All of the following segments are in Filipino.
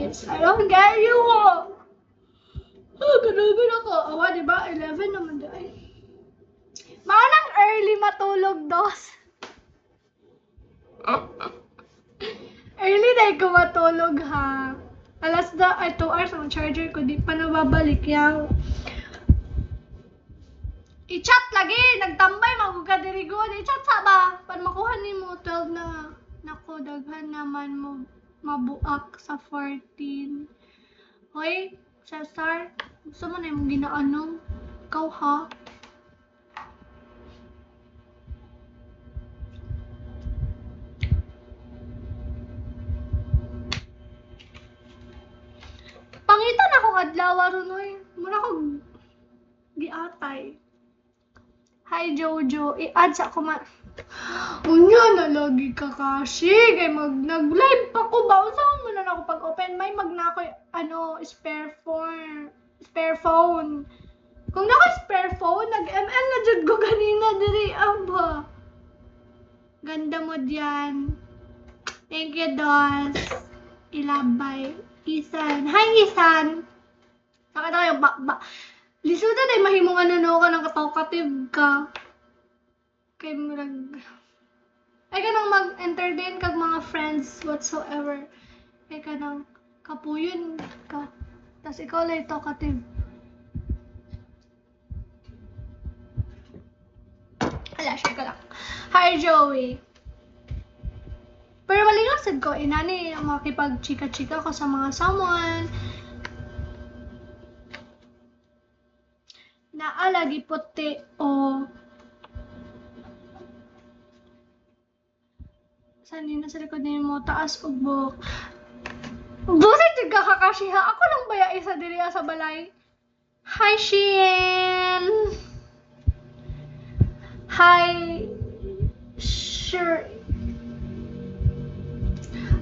I don't get you. Ganun ako. Awa, diba? 11 naman dahil. Maanang early matulog, dos. Early dahil ko matulog, ha. Alas 2 hours ang charger ko. Di pa nababalik yaw. I-chat lagi. Nagtambay, magkadirigon. I-chat sa ba? Para makuha ni mo 12 na. Naku, daghan naman mo mabuak sa 14. Hoy, Cesar. Gusto mo na yung ginaanong? Ikaw, ha? Pangitan akong adlaw ron, hoy. Mura ko giatay. Hi, Jojo. I-add sa ako Unya na lagi ka kasi. Kay nag-live pa ko ba? Usahan mo na ako pag-open. May magna ako, spare phone. Kung naka-spare phone, nag-ML na dyan ko kanina diri. Aba. Ganda mo diyan. Thank you, Dos. Ilabay. Isan. Hi, Isan. Saka na kayo, lisuda day mahimong ka ng katawkatib ka. Kay ay ka nang mag-entertain kag mga friends whatsoever. Ay ka nang kapuyon ka. Tas ikaw lang talkative. Ala, share ka lang. Hi, Joey. Pero malingasad ko, inani makipag-chika-chika ko sa mga someone. Naalagi puti o sanina sa likod niyo mo, taas ug buhok. Buset yung kakakashiha. Ako lang ba ya isa diri sa balay? Hi, Shein! Hi, sure.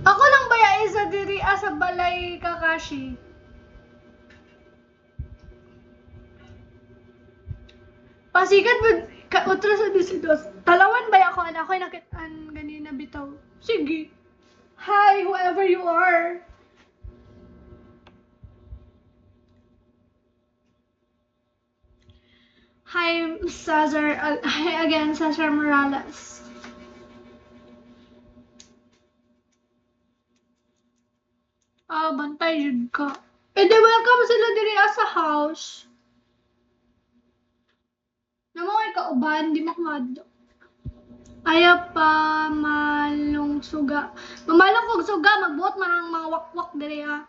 Ako lang ba ya isa diri sa balay, Kakashi? Pasikat mo, utro sa disidos. Talawan ba ako? Ako'y nakitaan ganina bitaw. Sige. Hi, whoever you are. Hi, Cesar. Hi again, Cesar Morales. Bantay yun ka. Eh, di welcome sila diri sa house. Naman kauban, di makumado. Ayaw pa malong suga. Mamalong kog suga, magbuot man ang mga wakwak diri ha.